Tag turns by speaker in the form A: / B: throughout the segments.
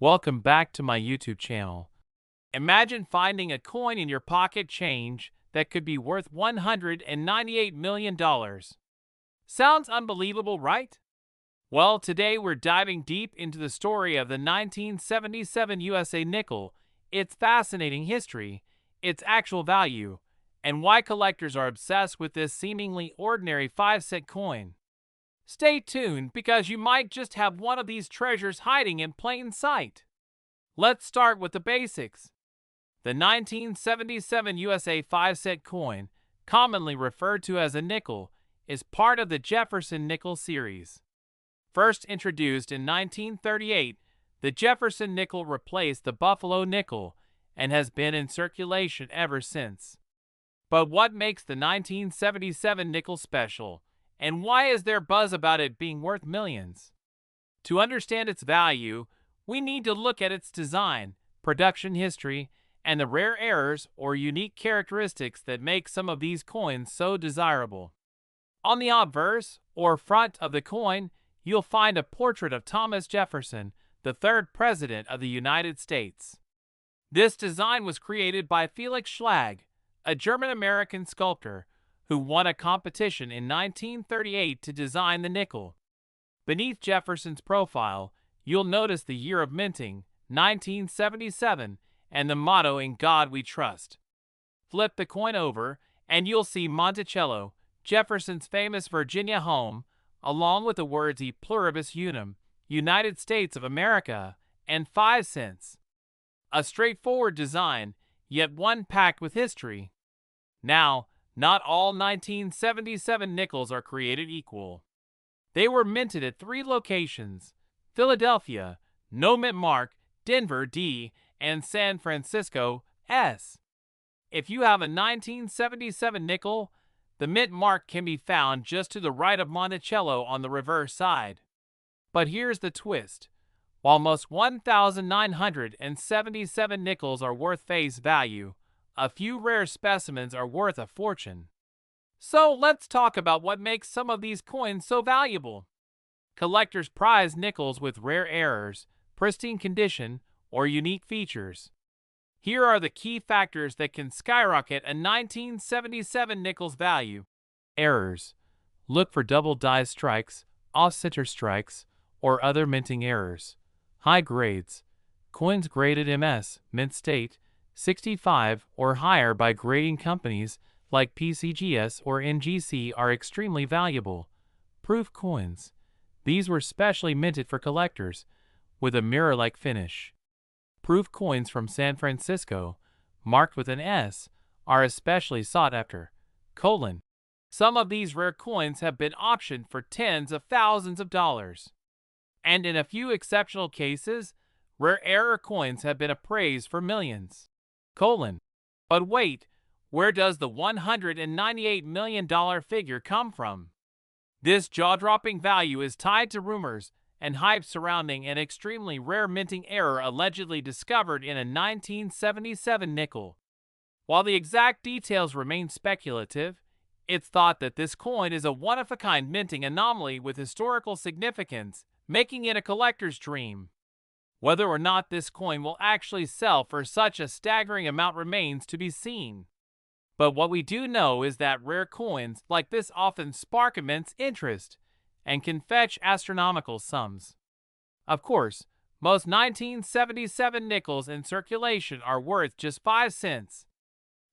A: Welcome back to my YouTube channel. Imagine finding a coin in your pocket change that could be worth $198 million. Sounds unbelievable, right? Well, today we're diving deep into the story of the 1977 USA nickel, its fascinating history, its actual value, and why collectors are obsessed with this seemingly ordinary 5-cent coin. Stay tuned because you might just have one of these treasures hiding in plain sight. Let's start with the basics. The 1977 USA 5-cent coin, commonly referred to as a nickel, is part of the Jefferson nickel series. First introduced in 1938, the Jefferson nickel replaced the Buffalo nickel and has been in circulation ever since. But what makes the 1977 nickel special, and why is there buzz about it being worth millions? To understand its value, we need to look at its design, production history, and the rare errors or unique characteristics that make some of these coins so desirable. On the obverse, or front of the coin, you'll find a portrait of Thomas Jefferson, the third President of the United States. This design was created by Felix Schlag, a German-American sculptor who won a competition in 1938 to design the nickel. Beneath Jefferson's profile, you'll notice the year of minting, 1977, and the motto "In God We Trust." Flip the coin over, and you'll see Monticello, Jefferson's famous Virginia home, along with the words "E Pluribus Unum," United States of America, and 5 cents. A straightforward design, yet one packed with history. Now, not all 1977 nickels are created equal. They were minted at 3 locations: Philadelphia, No Mint Mark, Denver, D, and San Francisco, S. If you have a 1977 nickel, the mint mark can be found just to the right of Monticello on the reverse side. But here's the twist. While most 1,977 nickels are worth face value, a few rare specimens are worth a fortune. So let's talk about what makes some of these coins so valuable. Collectors prize nickels with rare errors, pristine condition, or unique features. Here are the key factors that can skyrocket a 1977 nickel's value. Errors. Look for double die strikes, off-center strikes, or other minting errors. High grades. Coins graded MS, mint state, 65 or higher by grading companies like PCGS or NGC are extremely valuable. Proof coins. These were specially minted for collectors, with a mirror-like finish. Proof coins from San Francisco, marked with an S, are especially sought after. Some of these rare coins have been auctioned for tens of thousands of dollars. And in a few exceptional cases, rare error coins have been appraised for millions. But wait, where does the $198 million figure come from? This jaw-dropping value is tied to rumors and hype surrounding an extremely rare minting error allegedly discovered in a 1977 nickel. While the exact details remain speculative, it's thought that this coin is a one-of-a-kind minting anomaly with historical significance, making it a collector's dream. Whether or not this coin will actually sell for such a staggering amount remains to be seen. But what we do know is that rare coins like this often spark immense interest and can fetch astronomical sums. Of course, most 1977 nickels in circulation are worth just 5 cents.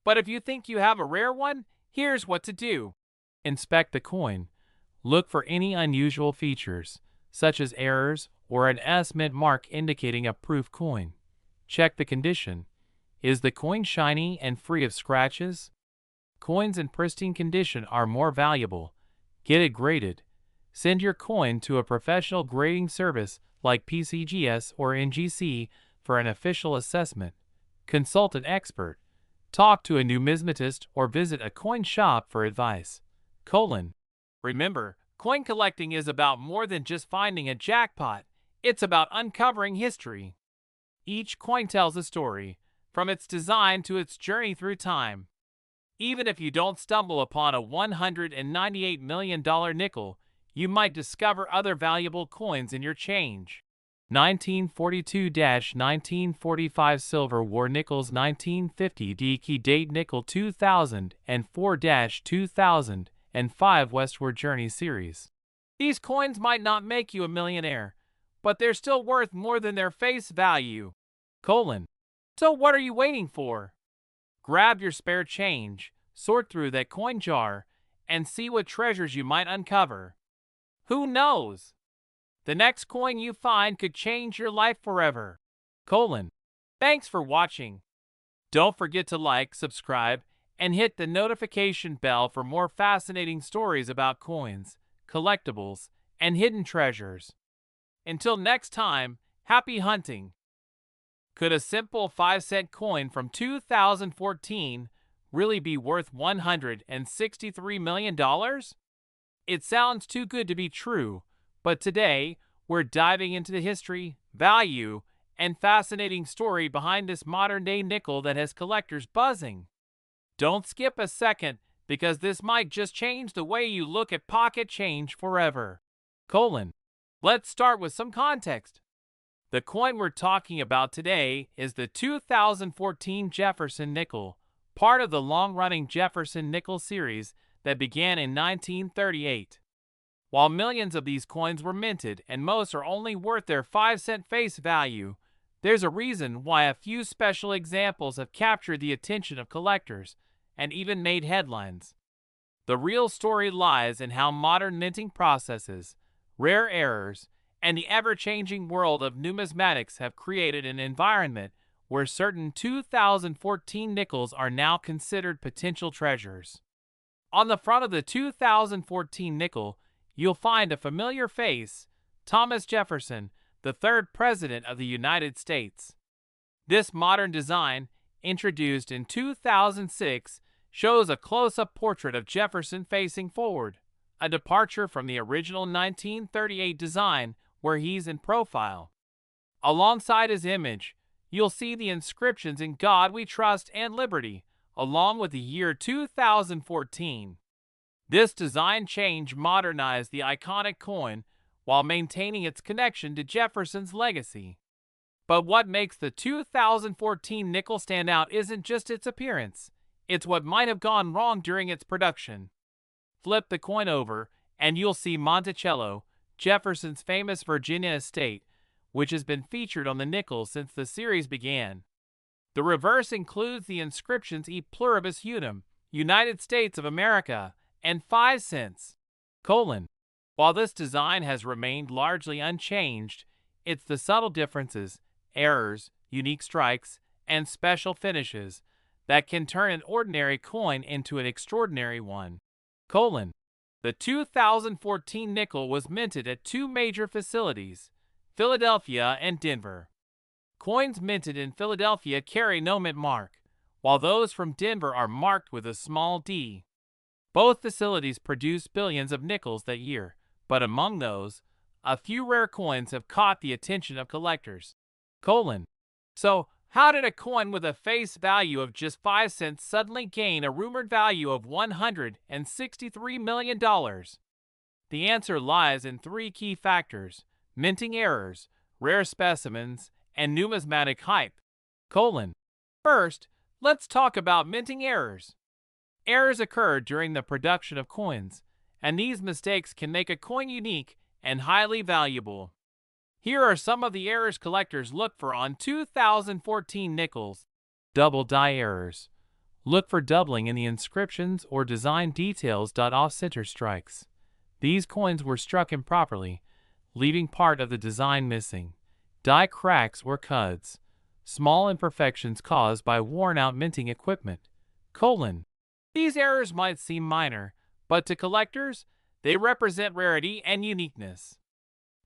A: But if you think you have a rare one, here's what to do. Inspect the coin. Look for any unusual features, such as errors or an S mint mark indicating a proof coin. Check the condition. Is the coin shiny and free of scratches? Coins in pristine condition are more valuable. Get it graded. Send your coin to a professional grading service like PCGS or NGC for an official assessment. Consult an expert. Talk to a numismatist or visit a coin shop for advice. Remember, coin collecting is about more than just finding a jackpot. It's about uncovering history. Each coin tells a story, from its design to its journey through time. Even if you don't stumble upon a $198 million nickel, you might discover other valuable coins in your change. 1942-1945 Silver War Nickels 1950 D Key Date Nickel 2004-2005 Westward Journey Series. These coins might not make you a millionaire, but they're still worth more than their face value. So what are you waiting for? Grab your spare change, sort through that coin jar, and see what treasures you might uncover. Who knows? The next coin you find could change your life forever. Thanks for watching. Don't forget to like, subscribe, and hit the notification bell for more fascinating stories about coins, collectibles, and hidden treasures. Until next time, happy hunting! Could a simple 5-cent coin from 2014 really be worth $163 million? It sounds too good to be true, but today we're diving into the history, value, and fascinating story behind this modern-day nickel that has collectors buzzing. Don't skip a second, because this might just change the way you look at pocket change forever. Let's start with some context. The coin we're talking about today is the 2014 Jefferson nickel, part of the long-running Jefferson nickel series that began in 1938. While millions of these coins were minted and most are only worth their 5-cent face value, there's a reason why a few special examples have captured the attention of collectors and even made headlines. The real story lies in how modern minting processes, rare errors, and the ever-changing world of numismatics have created an environment where certain 2014 nickels are now considered potential treasures. On the front of the 2014 nickel, you'll find a familiar face, Thomas Jefferson, the third President of the United States. This modern design, introduced in 2006, shows a close-up portrait of Jefferson facing forward, a departure from the original 1938 design where he's in profile. Alongside his image, you'll see the inscriptions "In God We Trust" and "Liberty," along with the year 2014. This design change modernized the iconic coin while maintaining its connection to Jefferson's legacy. But what makes the 2014 nickel stand out isn't just its appearance, it's what might have gone wrong during its production. Flip the coin over, and you'll see Monticello, Jefferson's famous Virginia estate, which has been featured on the nickel since the series began. The reverse includes the inscriptions "E Pluribus Unum," United States of America, and 5 cents. While this design has remained largely unchanged, it's the subtle differences, errors, unique strikes, and special finishes that can turn an ordinary coin into an extraordinary one. The 2014 nickel was minted at two major facilities, Philadelphia and Denver. Coins minted in Philadelphia carry no mint mark, while those from Denver are marked with a small d. Both facilities produced billions of nickels that year, but among those, a few rare coins have caught the attention of collectors. So, how did a coin with a face value of just 5 cents suddenly gain a rumored value of $163 million? The answer lies in three key factors: minting errors, rare specimens, and numismatic hype. First, let's talk about minting errors. Errors occur during the production of coins, and these mistakes can make a coin unique and highly valuable. Here are some of the errors collectors look for on 2014 nickels. Double die errors. Look for doubling in the inscriptions or design details. Off-center strikes. These coins were struck improperly, leaving part of the design missing. Die cracks or cuds. Small imperfections caused by worn-out minting equipment. These errors might seem minor, but to collectors, they represent rarity and uniqueness.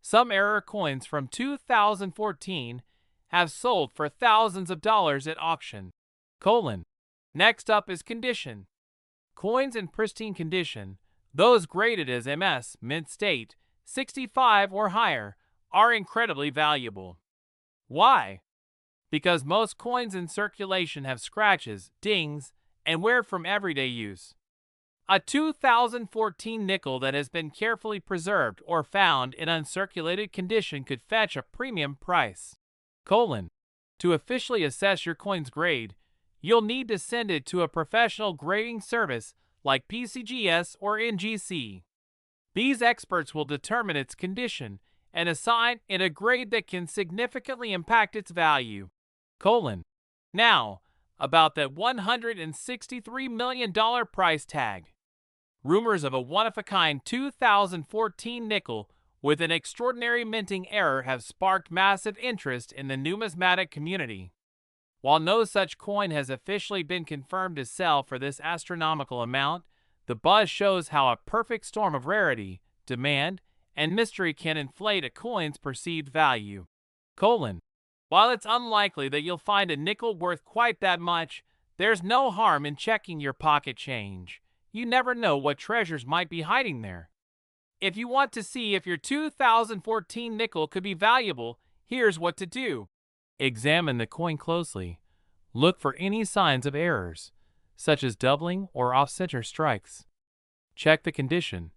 A: Some error coins from 2014 have sold for thousands of dollars at auction. Next up is condition. Coins in pristine condition, those graded as MS, mint state, 65 or higher, are incredibly valuable. Why? Because most coins in circulation have scratches, dings, and wear from everyday use. A 2014 nickel that has been carefully preserved or found in uncirculated condition could fetch a premium price. To officially assess your coin's grade, you'll need to send it to a professional grading service like PCGS or NGC. These experts will determine its condition and assign it a grade that can significantly impact its value. Now, about that $163 million price tag. Rumors of a one-of-a-kind 2014 nickel with an extraordinary minting error have sparked massive interest in the numismatic community. While no such coin has officially been confirmed to sell for this astronomical amount, the buzz shows how a perfect storm of rarity, demand, and mystery can inflate a coin's perceived value. While it's unlikely that you'll find a nickel worth quite that much, there's no harm in checking your pocket change. You never know what treasures might be hiding there. If you want to see if your 2014 nickel could be valuable, here's what to do. Examine the coin closely. Look for any signs of errors, such as doubling or off-center strikes. Check the condition.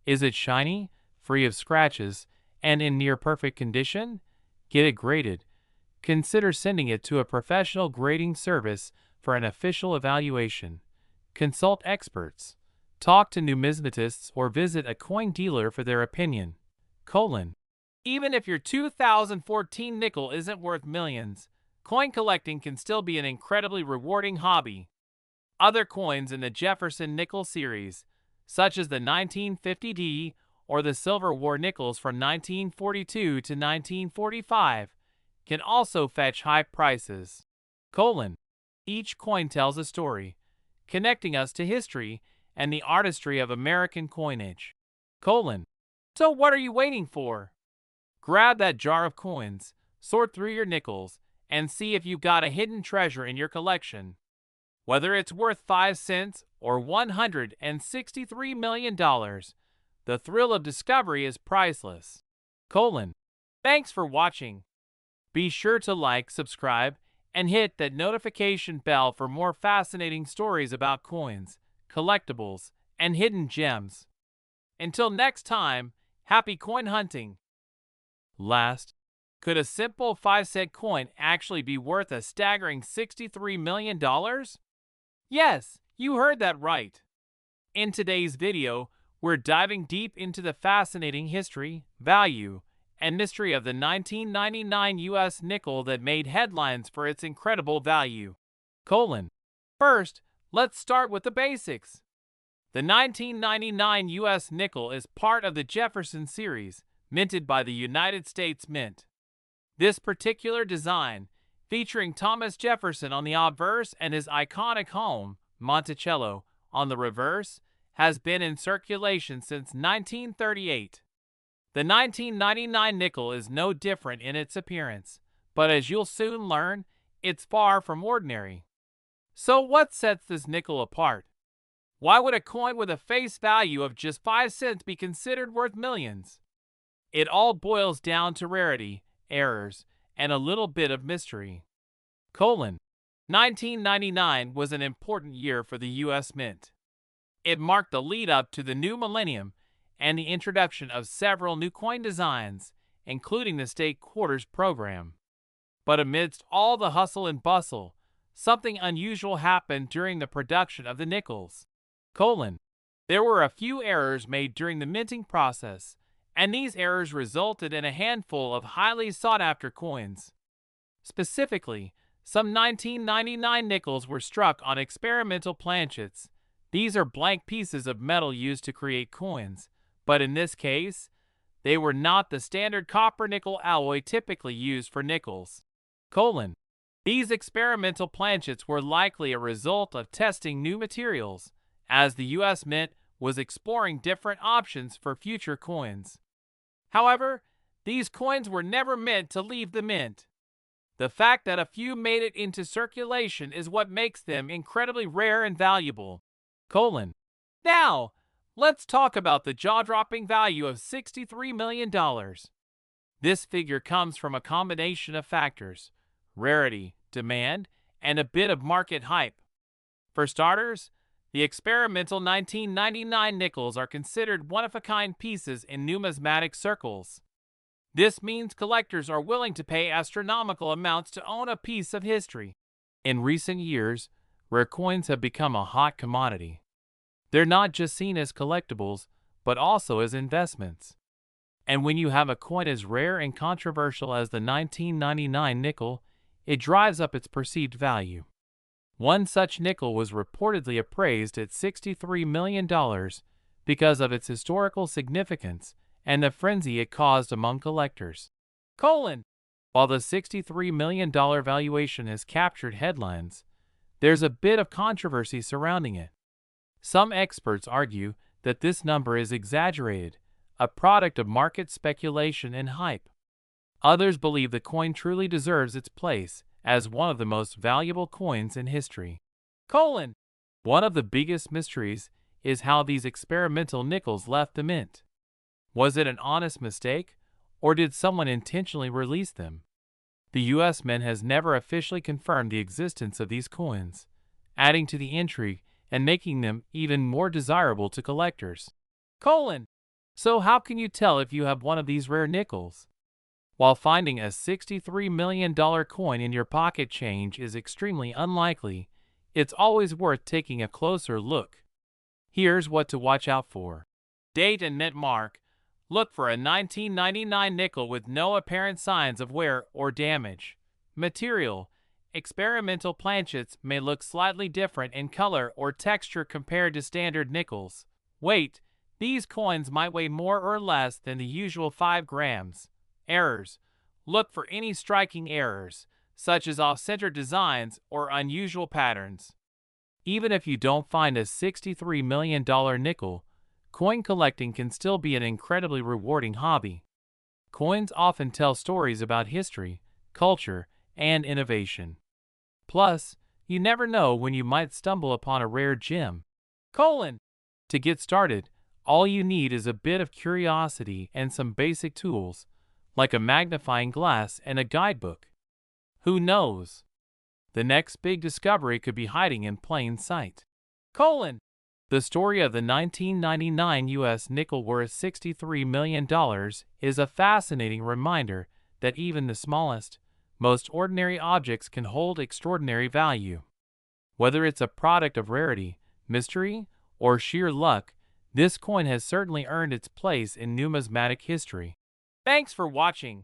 A: Is it shiny, free of scratches, and in near-perfect condition? Get it graded. Consider sending it to a professional grading service for an official evaluation. Consult experts. Talk to numismatists or visit a coin dealer for their opinion. Even if your 2014 nickel isn't worth millions, coin collecting can still be an incredibly rewarding hobby. Other coins in the Jefferson nickel series, such as the 1950D or the Silver War nickels from 1942 to 1945, can also fetch high prices. Each coin tells a story, connecting us to history and the artistry of American coinage. So what are you waiting for? Grab that jar of coins, sort through your nickels, and see if you've got a hidden treasure in your collection. Whether it's worth 5 cents or $163 million, the thrill of discovery is priceless. Thanks for watching. Be sure to like, subscribe, and hit that notification bell for more fascinating stories about coins, collectibles, and hidden gems. Until next time, happy coin hunting! Last, could a simple 5-cent coin actually be worth a staggering $63 million? Yes, you heard that right. In today's video, we're diving deep into the fascinating history, value, and mystery of the 1999 U.S. nickel that made headlines for its incredible value. First, let's start with the basics. The 1999 U.S. nickel is part of the Jefferson series, minted by the United States Mint. This particular design, featuring Thomas Jefferson on the obverse and his iconic home, Monticello, on the reverse, has been in circulation since 1938. The 1999 nickel is no different in its appearance, but as you'll soon learn, it's far from ordinary. So what sets this nickel apart? Why would a coin with a face value of just 5 cents be considered worth millions? It all boils down to rarity, errors, and a little bit of mystery. 1999 was an important year for the U.S. Mint. It marked the lead-up to the new millennium and the introduction of several new coin designs, including the State Quarters program. But amidst all the hustle and bustle, something unusual happened during the production of the nickels. There were a few errors made during the minting process, and these errors resulted in a handful of highly sought-after coins. Specifically, some 1999 nickels were struck on experimental planchets. These are blank pieces of metal used to create coins, but in this case, they were not the standard copper-nickel alloy typically used for nickels. These experimental planchets were likely a result of testing new materials, as the U.S. Mint was exploring different options for future coins. However, these coins were never meant to leave the mint. The fact that a few made it into circulation is what makes them incredibly rare and valuable. Now, let's talk about the jaw-dropping value of $63 million. This figure comes from a combination of factors: rarity, demand, and a bit of market hype. For starters, The experimental 1999 nickels are considered one-of-a-kind pieces in numismatic circles. This means collectors are willing to pay astronomical amounts to own a piece of history. In recent years, rare coins have become a hot commodity. They're not just seen as collectibles, but also as investments. And when you have a coin as rare and controversial as the 1999 nickel, it drives up its perceived value. One such nickel was reportedly appraised at $63 million because of its historical significance and the frenzy it caused among collectors. While the $63 million valuation has captured headlines, there's a bit of controversy surrounding it. Some experts argue that this number is exaggerated, a product of market speculation and hype. Others believe the coin truly deserves its place as one of the most valuable coins in history. One of the biggest mysteries is how these experimental nickels left the mint. Was it an honest mistake, or did someone intentionally release them? The U.S. Mint has never officially confirmed the existence of these coins, adding to the intrigue and making them even more desirable to collectors. So how can you tell if you have one of these rare nickels? While finding a $63 million coin in your pocket change is extremely unlikely, it's always worth taking a closer look. Here's what to watch out for. Date and mint mark. Look for a 1999 nickel with no apparent signs of wear or damage. Material. Experimental planchets may look slightly different in color or texture compared to standard nickels. Weight. These coins might weigh more or less than the usual 5 grams. Errors. Look for any striking errors, such as off-center designs or unusual patterns. Even if you don't find a $63 million nickel, coin collecting can still be an incredibly rewarding hobby. Coins often tell stories about history, culture, and innovation. Plus, you never know when you might stumble upon a rare gem. To get started, all you need is a bit of curiosity and some basic tools, like a magnifying glass and a guidebook. Who knows? The next big discovery could be hiding in plain sight. The story of the 1999 U.S. nickel worth $63 million is a fascinating reminder that even the smallest, most ordinary objects can hold extraordinary value. Whether it's a product of rarity, mystery, or sheer luck, this coin has certainly earned its place in numismatic history. Thanks for watching.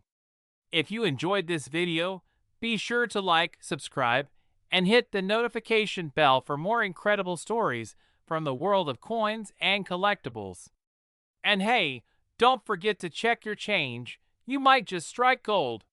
A: If you enjoyed this video, be sure to like, subscribe, and hit the notification bell for more incredible stories from the world of coins and collectibles. And hey, don't forget to check your change. You might just strike gold.